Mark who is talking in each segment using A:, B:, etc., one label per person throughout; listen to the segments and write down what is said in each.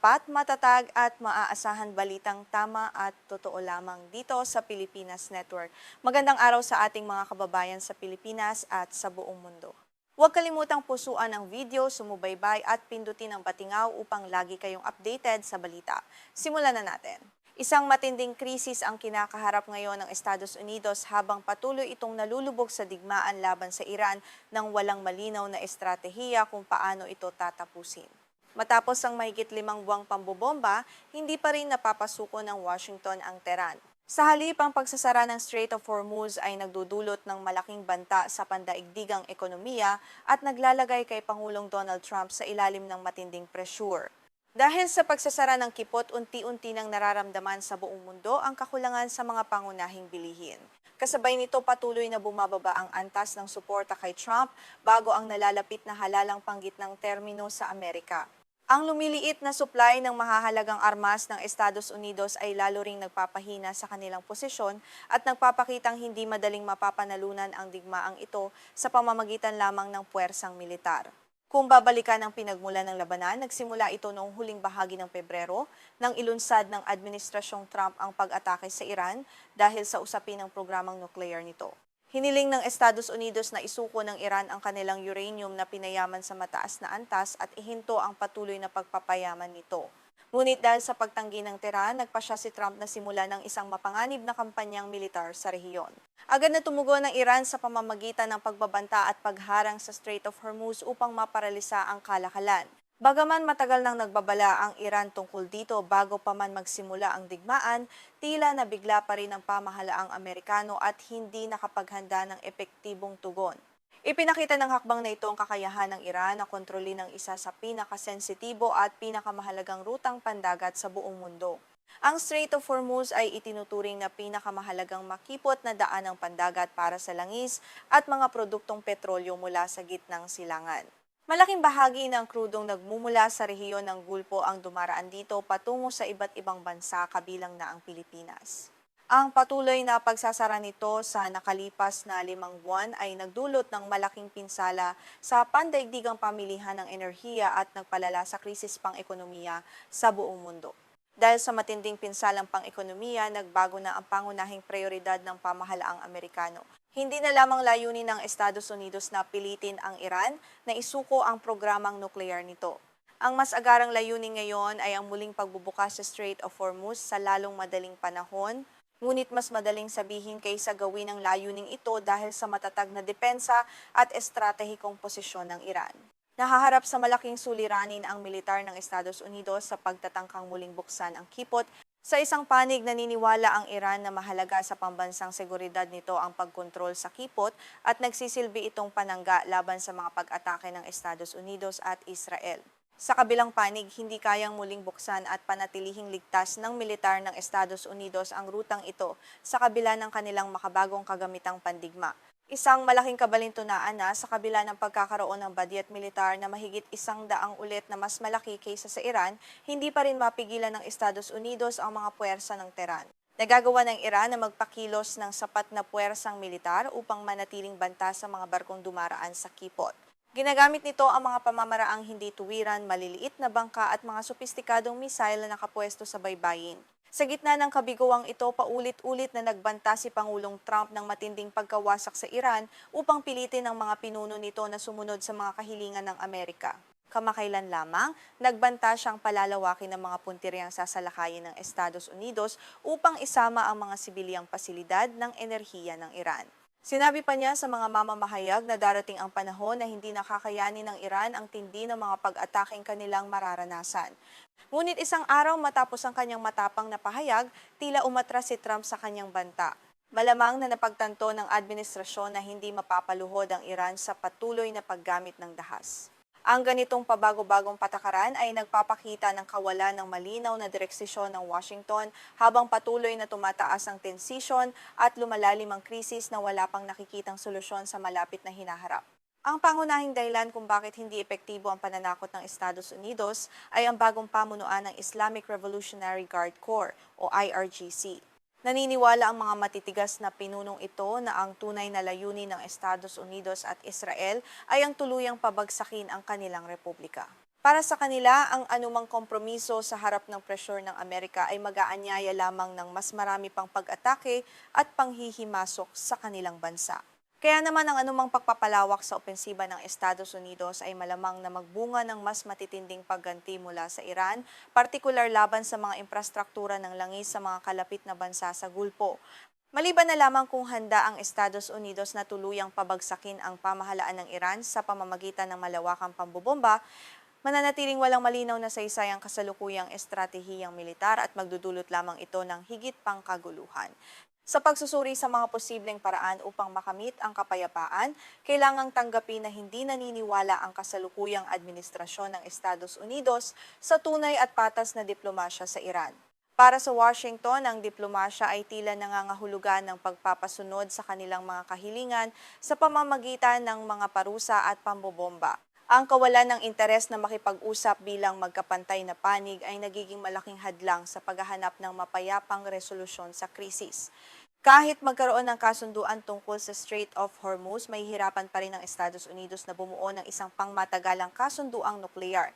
A: tapat, matatag at maaasahan balitang tama at totoo lamang dito sa Pilipinas Network. Magandang araw sa ating mga kababayan sa Pilipinas at sa buong mundo. Huwag kalimutang pusuan ang video, sumubaybay at pindutin ang batingaw upang lagi kayong updated sa balita. Simulan na natin. Isang matinding krisis ang kinakaharap ngayon ng Estados Unidos habang patuloy itong nalulubog sa digmaan laban sa Iran nang walang malinaw na estratehiya kung paano ito tatapusin. Matapos ang mahigit 5 buwang pambobomba, hindi pa rin napapasuko ng Washington ang Tehran. Sa halip, ang pagsasara ng Strait of Hormuz ay nagdudulot ng malaking banta sa pandaigdigang ekonomiya at naglalagay kay Pangulong Donald Trump sa ilalim ng matinding presyur. Dahil sa pagsasara ng kipot, unti-unti nang nararamdaman sa buong mundo ang kakulangan sa mga pangunahing bilihin. Kasabay nito patuloy na bumababa ang antas ng suporta kay Trump bago ang nalalapit na halalang panggitnang termino sa Amerika. Ang lumiliit na supply ng mahahalagang armas ng Estados Unidos ay lalo ring nagpapahina sa kanilang posisyon at nagpapakitang hindi madaling mapapanalunan ang digmaang ito sa pamamagitan lamang ng puwersang militar. Kung babalikan ang pinagmulan ng labanan, nagsimula ito noong huling bahagi ng Pebrero nang ilunsad ng Administrasyong Trump ang pag-atake sa Iran dahil sa usapin ng programang nuclear nito. Hiniling ng Estados Unidos na isuko ng Iran ang kanilang uranium na pinayaman sa mataas na antas at ihinto ang patuloy na pagpapayaman nito. Ngunit dahil sa pagtanggi ng Tehran, nagpasya si Trump na simula ng isang mapanganib na kampanyang militar sa rehiyon. Agad na tumugon ng Iran sa pamamagitan ng pagbabanta at pagharang sa Strait of Hormuz upang maparalisa ang kalakalan. Bagaman matagal nang nagbabala ang Iran tungkol dito bago pa man magsimula ang digmaan, tila nabigla pa rin ang pamahalaang Amerikano at hindi nakapaghanda ng epektibong tugon. Ipinakita ng hakbang na ito ang kakayahan ng Iran na kontrolin ang isa sa pinakasensitibo at pinakamahalagang rutang pandagat sa buong mundo. Ang Strait of Hormuz ay itinuturing na pinakamahalagang makipot na daan ng pandagat para sa langis at mga produktong petrolyo mula sa gitnang silangan. Malaking bahagi ng krudong nagmumula sa rehiyon ng Gulpo ang dumaraan dito patungo sa iba't ibang bansa kabilang na ang Pilipinas. Ang patuloy na pagsasara nito sa nakalipas na 5 buwan ay nagdulot ng malaking pinsala sa pandaigdigang pamilihan ng enerhiya at nagpalala sa krisis pang-ekonomiya sa buong mundo. Dahil sa matinding pinsalang pang-ekonomiya, nagbago na ang pangunahing prioridad ng pamahalaang Amerikano. Hindi na lamang layunin ng Estados Unidos na pilitin ang Iran na isuko ang programang nuklear nito. Ang mas agarang layunin ngayon ay ang muling pagbubukas sa Strait of Hormuz sa lalong madaling panahon, ngunit mas madaling sabihin kaysa gawin ang layuning ito dahil sa matatag na depensa at estratehikong posisyon ng Iran. Nahaharap sa malaking suliranin ang militar ng Estados Unidos sa pagtatangkang muling buksan ang kipot. Sa isang panig, naniniwala ang Iran na mahalaga sa pambansang seguridad nito ang pagkontrol sa kipot at nagsisilbi itong panangga laban sa mga pag-atake ng Estados Unidos at Israel. Sa kabilang panig, hindi kayang muling buksan at panatilihing ligtas ng militar ng Estados Unidos ang rutang ito sa kabila ng kanilang makabagong kagamitang pandigma. Isang malaking kabalintunaan na sa kabila ng pagkakaroon ng badyet militar na mahigit 100 ulit na mas malaki kaysa sa Iran, hindi pa rin mapigilan ng Estados Unidos ang mga puwersa ng Tehran. Nagagawa ng Iran na magpakilos ng sapat na puwersang militar upang manatiling banta sa mga barkong dumaraan sa kipot. Ginagamit nito ang mga pamamaraang hindi tuwiran, maliliit na bangka at mga sopistikadong misail na nakapwesto sa baybayin. Sa gitna ng kabiguang ito, paulit-ulit na nagbanta si Pangulong Trump ng matinding pagkawasak sa Iran upang pilitin ang mga pinuno nito na sumunod sa mga kahilingan ng Amerika. Kamakailan lamang, nagbanta siyang palalawakin ng mga puntiriyang sasalakayin ng Estados Unidos upang isama ang mga sibilyang pasilidad ng enerhiya ng Iran. Sinabi pa niya sa mga mamamahayag na darating ang panahon na hindi nakakayanin ng Iran ang tindi ng mga pag-ataking kanilang mararanasan. Ngunit isang araw matapos ang kanyang matapang na pahayag, tila umatras si Trump sa kanyang banta. Malamang na napagtanto ng administrasyon na hindi mapapaluhod ang Iran sa patuloy na paggamit ng dahas. Ang ganitong pabago-bagong patakaran ay nagpapakita ng kawalan ng malinaw na direksyon ng Washington habang patuloy na tumataas ang tensisyon at lumalalim ang krisis na wala pang nakikitang solusyon sa malapit na hinaharap. Ang pangunahing dahilan kung bakit hindi epektibo ang pananakot ng Estados Unidos ay ang bagong pamunuan ng Islamic Revolutionary Guard Corps o IRGC. Naniniwala ang mga matitigas na pinunong ito na ang tunay na layunin ng Estados Unidos at Israel ay ang tuluyang pabagsakin ang kanilang republika. Para sa kanila, ang anumang kompromiso sa harap ng pressure ng Amerika ay mag-aanyaya lamang ng mas marami pang pag-atake at panghihimasok sa kanilang bansa. Kaya naman ang anumang pagpapalawak sa opensiba ng Estados Unidos ay malamang na magbunga ng mas matitinding pagganti mula sa Iran, partikular laban sa mga infrastruktura ng langis sa mga kalapit na bansa sa Gulpo. Maliban na lamang kung handa ang Estados Unidos na tuluyang pabagsakin ang pamahalaan ng Iran sa pamamagitan ng malawakang pambobomba, mananatiling walang malinaw na saysay ang kasalukuyang estratehiyang militar at magdudulot lamang ito ng higit pang kaguluhan. Sa pagsusuri sa mga posibleng paraan upang makamit ang kapayapaan, kailangang tanggapin na hindi naniniwala ang kasalukuyang administrasyon ng Estados Unidos sa tunay at patas na diplomasya sa Iran. Para sa Washington, ang diplomasya ay tila nangangahulugan ng pagpapasunod sa kanilang mga kahilingan sa pamamagitan ng mga parusa at pambobomba. Ang kawalan ng interes na makipag-usap bilang magkapantay na panig ay nagiging malaking hadlang sa paghahanap ng mapayapang resolusyon sa krisis. Kahit magkaroon ng kasunduan tungkol sa Strait of Hormuz, may hirapan pa rin ang Estados Unidos na bumuo ng isang pangmatagalang kasunduang nuklear.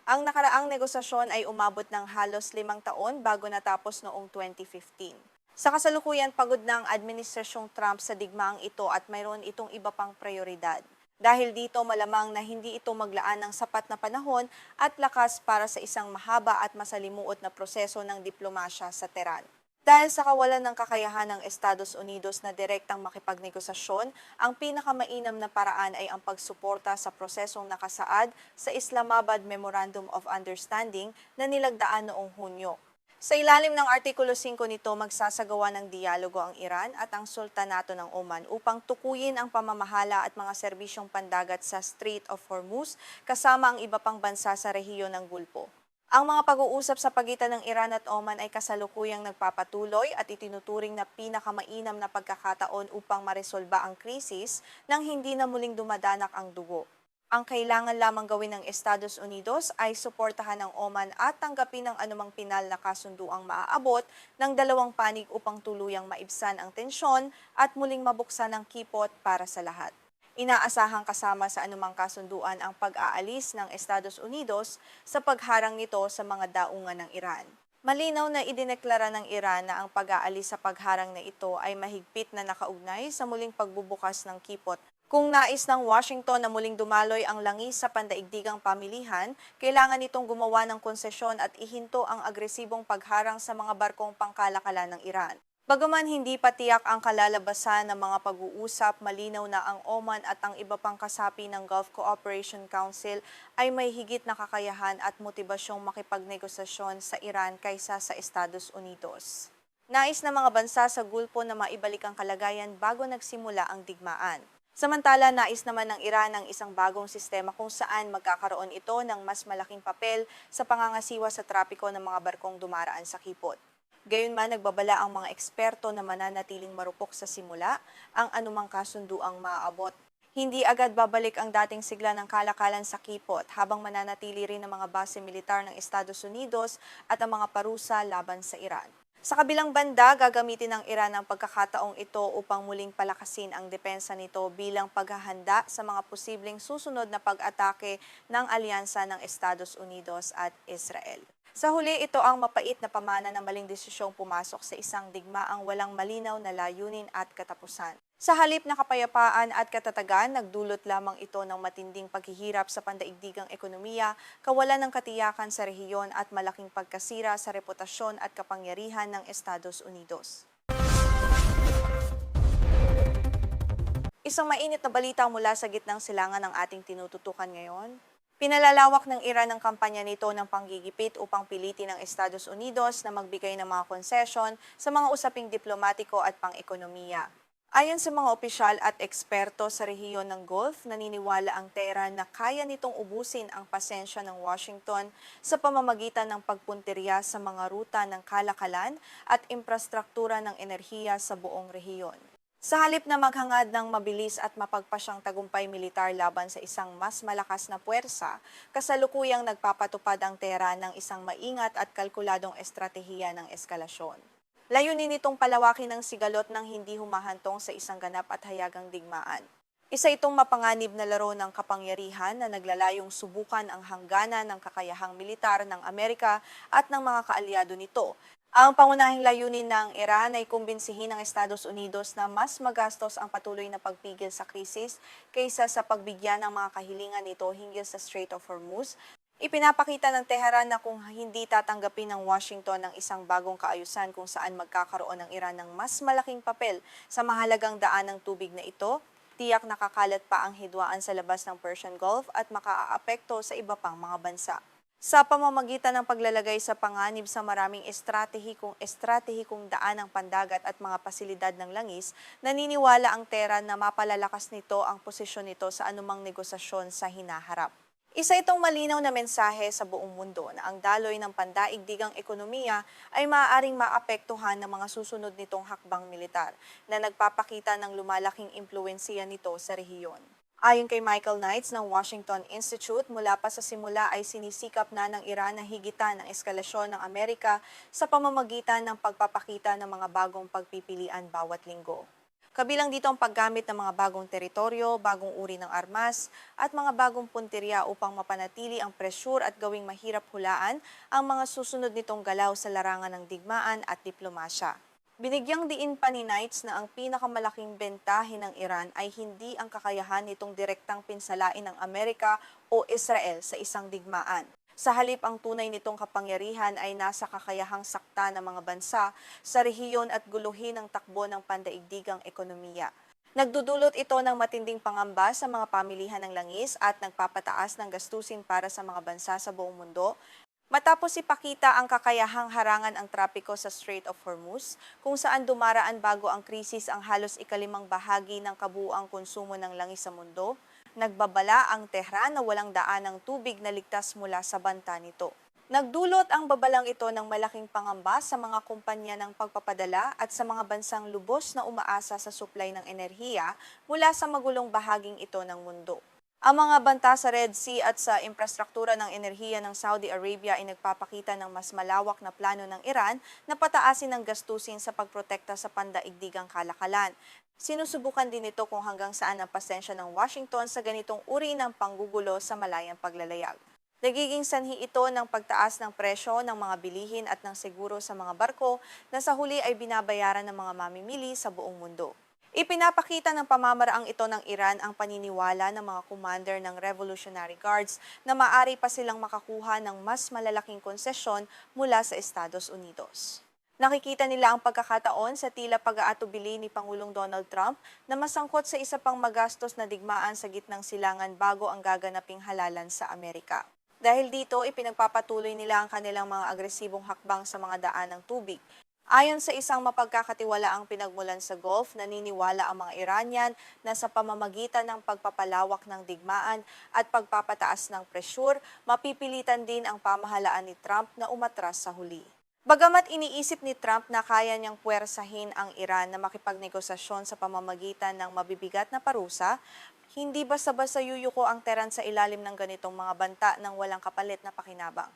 A: Ang nakaraang negosasyon ay umabot ng halos 5 taon bago natapos noong 2015. Sa kasalukuyan, pagod na ang administrasyong Trump sa digmaang ito at mayroon itong iba pang prioridad. Dahil dito malamang na hindi ito maglaan ng sapat na panahon at lakas para sa isang mahaba at masalimuot na proseso ng diplomasya sa Tehran. Dahil sa kawalan ng kakayahan ng Estados Unidos na direktang makipagnegosasyon, ang pinakamainam na paraan ay ang pagsuporta sa prosesong nakasaad sa Islamabad Memorandum of Understanding na nilagdaan noong Hunyo. Sa ilalim ng Artikulo 5 nito, magsasagawa ng dialogo ang Iran at ang Sultanato ng Oman upang tukuyin ang pamamahala at mga serbisyong pandagat sa Strait of Hormuz kasama ang iba pang bansa sa rehiyon ng Gulpo. Ang mga pag-uusap sa pagitan ng Iran at Oman ay kasalukuyang nagpapatuloy at itinuturing na pinakamainam na pagkakataon upang maresolba ang krisis nang hindi na muling dumadanak ang dugo. Ang kailangan lamang gawin ng Estados Unidos ay suportahan ng Oman at tanggapin ang anumang pinal na kasunduang maaabot ng dalawang panig upang tuluyang maibsan ang tensyon at muling mabuksan ang kipot para sa lahat. Inaasahang kasama sa anumang kasunduan ang pag-aalis ng Estados Unidos sa pagharang nito sa mga daungan ng Iran. Malinaw na idineklara ng Iran na ang pag-aalis sa pagharang na ito ay mahigpit na nakaugnay sa muling pagbubukas ng kipot. Kung nais ng Washington na muling dumaloy ang langis sa pandaigdigang pamilihan, kailangan itong gumawa ng konsesyon at ihinto ang agresibong pagharang sa mga barkong pangkalakalan ng Iran. Bagaman hindi pa tiyak ang kalalabasan ng mga pag-uusap, malinaw na ang Oman at ang iba pang kasapi ng Gulf Cooperation Council ay may higit na kakayahan at motibasyong makipagnegosasyon sa Iran kaysa sa Estados Unidos. Nais ng mga bansa sa Gulpo na maibalik ang kalagayan bago nagsimula ang digmaan. Samantala, nais naman ng Iran ang isang bagong sistema kung saan magkakaroon ito ng mas malaking papel sa pangangasiwa sa trapiko ng mga barkong dumaraan sa kipot. Gayunman, nagbabala ang mga eksperto na mananatiling marupok sa simula ang anumang kasunduang maaabot. Hindi agad babalik ang dating sigla ng kalakalan sa kipot habang mananatili rin ang mga base militar ng Estados Unidos at ang mga parusa laban sa Iran. Sa kabilang banda, gagamitin ng Iran ang pagkakataong ito upang muling palakasin ang depensa nito bilang paghahanda sa mga posibleng susunod na pag-atake ng alyansa ng Estados Unidos at Israel. Sa huli, ito ang mapait na pamana ng maling desisyong pumasok sa isang digmaang walang malinaw na layunin at katapusan. Sa halip na kapayapaan at katatagan, nagdulot lamang ito ng matinding paghihirap sa pandaigdigang ekonomiya, kawalan ng katiyakan sa rehiyon at malaking pagkasira sa reputasyon at kapangyarihan ng Estados Unidos. Isang mainit na balita mula sa gitnang silangan ng ating tinututukan ngayon. Pinalalawak ng Iran ang kampanya nito ng panggigipit upang pilitin ng Estados Unidos na magbigay ng mga konsesyon sa mga usaping diplomatiko at pang-ekonomiya. Ayon sa mga opisyal at eksperto sa rehiyon ng Gulf, naniniwala ang Tehran na kaya nitong ubusin ang pasensya ng Washington sa pamamagitan ng pagpuntirya sa mga ruta ng kalakalan at infrastruktura ng enerhiya sa buong rehiyon. Sa halip na maghangad ng mabilis at mapagpasyang tagumpay militar laban sa isang mas malakas na puwersa, kasalukuyang nagpapatupad ang Tehran ng isang maingat at kalkuladong estratehiya ng eskalasyon. Layunin nitong palawakin ang sigalot ng hindi humahantong sa isang ganap at hayagang digmaan. Isa itong mapanganib na laro ng kapangyarihan na naglalayong subukan ang hangganan ng kakayahang militar ng Amerika at ng mga kaalyado nito. Ang pangunahing layunin ng Iran ay kumbinsihin ng Estados Unidos na mas magastos ang patuloy na pagpigil sa krisis kaysa sa pagbigyan ng mga kahilingan nito hinggil sa Strait of Hormuz. Ipinapakita ng Tehran na kung hindi tatanggapin ng Washington ng isang bagong kaayusan kung saan magkakaroon ng Iran ng mas malaking papel sa mahalagang daan ng tubig na ito, tiyak nakakalat pa ang hidwaan sa labas ng Persian Gulf at makaaapekto sa iba pang mga bansa. Sa pamamagitan ng paglalagay sa panganib sa maraming estratehikong daan ng pandagat at mga pasilidad ng langis, naniniwala ang Tehran na mapalalakas nito ang posisyon nito sa anumang negosasyon sa hinaharap. Isa itong malinaw na mensahe sa buong mundo na ang daloy ng pandaigdigang ekonomiya ay maaaring maapektuhan ng mga susunod nitong hakbang militar na nagpapakita ng lumalaking impluwensiya nito sa rehiyon. Ayon kay Michael Knights ng Washington Institute, mula pa sa simula ay sinisikap na ng Iran na higitan ang eskalasyon ng Amerika sa pamamagitan ng pagpapakita ng mga bagong pagpipilian bawat linggo. Kabilang dito ang paggamit ng mga bagong teritoryo, bagong uri ng armas, at mga bagong punteriya upang mapanatili ang presyur at gawing mahirap hulaan ang mga susunod nitong galaw sa larangan ng digmaan at diplomasya. Binigyang diin pa ni Knights na ang pinakamalaking bentahe ng Iran ay hindi ang kakayahan nitong direktang pinsalain ng Amerika o Israel sa isang digmaan. Sa halip, ang tunay nitong kapangyarihan ay nasa kakayahang sakta ng mga bansa sa rehiyon at guluhin ang takbo ng pandaigdigang ekonomiya. Nagdudulot ito ng matinding pangamba sa mga pamilihan ng langis at nagpapataas ng gastusin para sa mga bansa sa buong mundo. Matapos ipakita ang kakayahang harangan ang trapiko sa Strait of Hormuz, kung saan dumaraan bago ang krisis ang halos ikalimang bahagi ng kabuuang konsumo ng langis sa mundo, nagbabala ang Tehran na walang daan ng tubig na ligtas mula sa banta nito. Nagdulot ang babalang ito ng malaking pangamba sa mga kumpanya ng pagpapadala at sa mga bansang lubos na umaasa sa supply ng enerhiya mula sa magulong bahaging ito ng mundo. Ang mga banta sa Red Sea at sa infrastruktura ng enerhiya ng Saudi Arabia ay nagpapakita ng mas malawak na plano ng Iran na pataasin ang gastusin sa pagprotekta sa pandaigdigang kalakalan. Sinusubukan din ito kung hanggang saan ang pasensya ng Washington sa ganitong uri ng panggugulo sa malayang paglalayag. Nagiging sanhi ito ng pagtaas ng presyo ng mga bilihin at ng seguro sa mga barko na sa huli ay binabayaran ng mga mamimili sa buong mundo. Ipinapakita ng pamamaraang ito ng Iran ang paniniwala ng mga commander ng Revolutionary Guards na maaari pa silang makakuha ng mas malalaking konsesyon mula sa Estados Unidos. Nakikita nila ang pagkakataon sa tila pag-aatubili ni Pangulong Donald Trump na masangkot sa isa pang magastos na digmaan sa gitnang silangan bago ang gaganaping halalan sa Amerika. Dahil dito, ipinagpapatuloy nila ang kanilang mga agresibong hakbang sa mga daan ng tubig. Ayon sa isang mapagkakatiwalaang pinagmulan sa Gulf, naniniwala ang mga Iranian na sa pamamagitan ng pagpapalawak ng digmaan at pagpapataas ng presyur, mapipilitan din ang pamahalaan ni Trump na umatras sa huli. Bagamat iniisip ni Trump na kaya niyang puwersahin ang Iran na makipagnegosasyon sa pamamagitan ng mabibigat na parusa, hindi basta-basta yuyuko ang Tehran sa ilalim ng ganitong mga banta ng walang kapalit na pakinabang.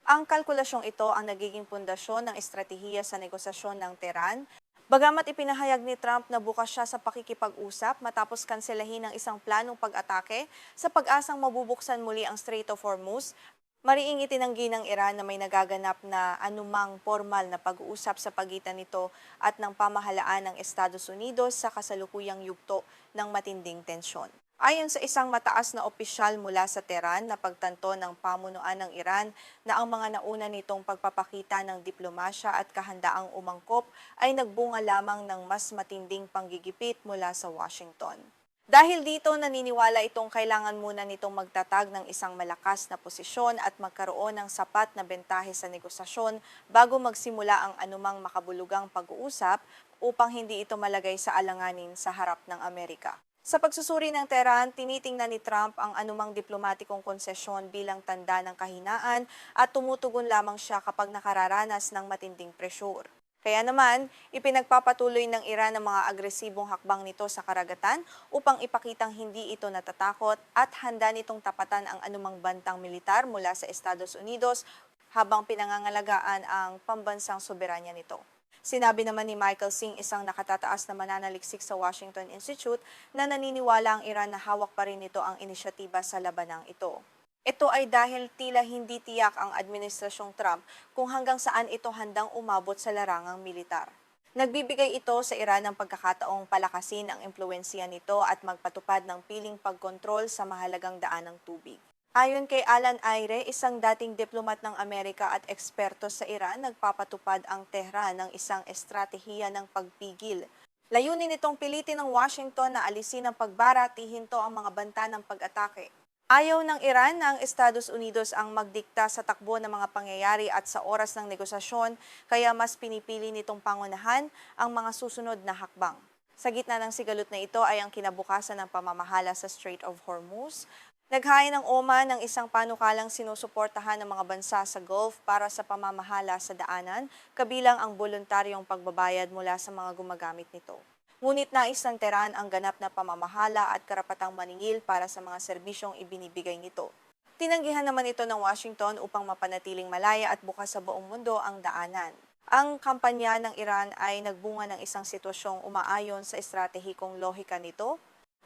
A: Ang kalkulasyong ito ang nagiging pundasyon ng estratehiya sa negosasyon ng Tehran. Bagamat ipinahayag ni Trump na bukas siya sa pakikipag-usap matapos kanselahin ng isang planong pag-atake sa pag-asang mabubuksan muli ang Strait of Hormuz, mariing itinanggi ng Iran na may nagaganap na anumang formal na pag-uusap sa pagitan nito at ng pamahalaan ng Estados Unidos sa kasalukuyang yugto ng matinding tensyon. Ayon sa isang mataas na opisyal mula sa Tehran na pagtanto ng pamunuan ng Iran na ang mga nauna nitong pagpapakita ng diplomasya at kahandaang umangkop ay nagbunga lamang ng mas matinding panggigipit mula sa Washington. Dahil dito, naniniwala itong kailangan muna nitong magtatag ng isang malakas na posisyon at magkaroon ng sapat na bentahe sa negosasyon bago magsimula ang anumang makabulugang pag-uusap upang hindi ito malagay sa alanganin sa harap ng Amerika. Sa pagsusuri ng Tehran, tinitingnan ni Trump ang anumang diplomatikong konsesyon bilang tanda ng kahinaan at tumutugon lamang siya kapag nakararanas ng matinding presyur. Kaya naman, ipinagpapatuloy ng Iran ang mga agresibong hakbang nito sa karagatan upang ipakitang hindi ito natatakot at handa nitong tapatan ang anumang bantang militar mula sa Estados Unidos habang pinangangalagaan ang pambansang soberanya nito. Sinabi naman ni Michael Singh, isang nakatataas na mananaliksik sa Washington Institute, na naniniwala ang Iran na hawak pa rin nito ang inisyatiba sa labanang ito. Ito ay dahil tila hindi tiyak ang administrasyong Trump kung hanggang saan ito handang umabot sa larangang militar. Nagbibigay ito sa Iran ng pagkakataong palakasin ang impluwensiya nito at magpatupad ng piling pagkontrol sa mahalagang daan ng tubig. Ayon kay Alan Aire, isang dating diplomat ng Amerika at eksperto sa Iran, nagpapatupad ang Tehran ng isang estratehiya ng pagpigil. Layunin nitong pilitin ng Washington na alisin ang pagbara, tihinto ang mga banta ng pag-atake. Ayaw ng Iran na ang Estados Unidos ang magdikta sa takbo ng mga pangyayari at sa oras ng negosasyon, kaya mas pinipili nitong pangunahan ang mga susunod na hakbang. Sa gitna ng sigalot na ito ay ang kinabukasan ng pamamahala sa Strait of Hormuz. Naghain ng Oman ng isang panukalang sinusuportahan ng mga bansa sa Gulf para sa pamamahala sa daanan, kabilang ang voluntaryong pagbabayad mula sa mga gumagamit nito. Ngunit nais ng Tehran ang ganap na pamamahala at karapatang maningil para sa mga serbisyong ibinibigay nito. Tinanggihan naman ito ng Washington upang mapanatiling malaya at bukas sa buong mundo ang daanan. Ang kampanya ng Iran ay nagbunga ng isang sitwasyong umaayon sa estratehikong lohika nito.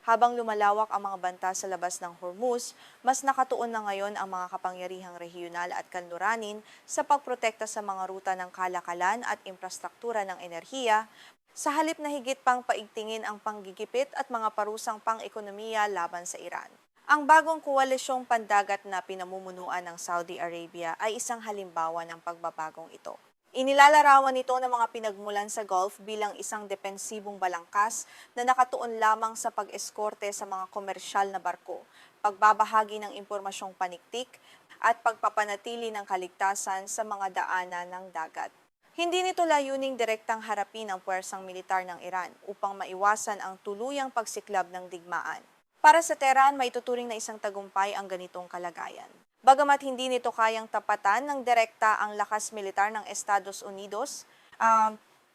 A: Habang lumalawak ang mga banta sa labas ng Hormuz, mas nakatuon na ngayon ang mga kapangyarihang regional at kanluranin sa pagprotekta sa mga ruta ng kalakalan at infrastruktura ng enerhiya, sa halip na higit pang paigtingin ang panggigipit at mga parusang pang-ekonomiya laban sa Iran. Ang bagong koalisyong pandagat na pinamumunuan ng Saudi Arabia ay isang halimbawa ng pagbabagong ito. Inilalarawan nito ng mga pinagmulan sa Gulf bilang isang depensibong balangkas na nakatuon lamang sa pag-eskorte sa mga komersyal na barko, pagbabahagi ng impormasyong paniktik, at pagpapanatili ng kaligtasan sa mga daanan ng dagat. Hindi nito layuning direktang harapin ang puwersang militar ng Iran upang maiwasan ang tuluyang pagsiklab ng digmaan. Para sa Tehran, may tuturing na isang tagumpay ang ganitong kalagayan. Bagamat hindi nito kayang tapatan ng direkta ang lakas militar ng Estados Unidos,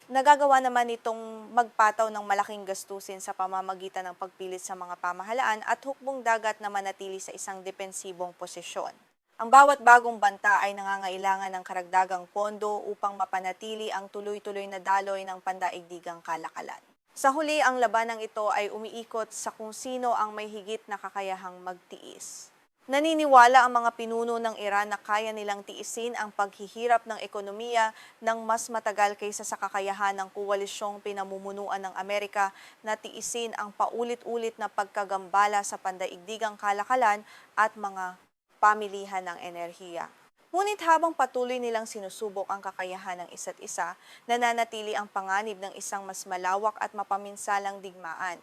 A: nagagawa naman itong magpataw ng malaking gastusin sa pamamagitan ng pagpilit sa mga pamahalaan at hukbong dagat na manatili sa isang depensibong posisyon. Ang bawat bagong banta ay nangangailangan ng karagdagang pondo upang mapanatili ang tuloy-tuloy na daloy ng pandaigdigang kalakalan. Sa huli, ang labanang ito ay umiikot sa kung sino ang may higit na kakayahang magtiis. Naniniwala ang mga pinuno ng Iran na kaya nilang tiisin ang paghihirap ng ekonomiya ng mas matagal kaysa sa kakayahan ng koalisyong pinamumunuan ng Amerika na tiisin ang paulit-ulit na pagkagambala sa pandaigdigang kalakalan at mga pamilihan ng enerhiya. Ngunit habang patuloy nilang sinusubok ang kakayahan ng isa't isa, nananatili ang panganib ng isang mas malawak at mapaminsalang digmaan.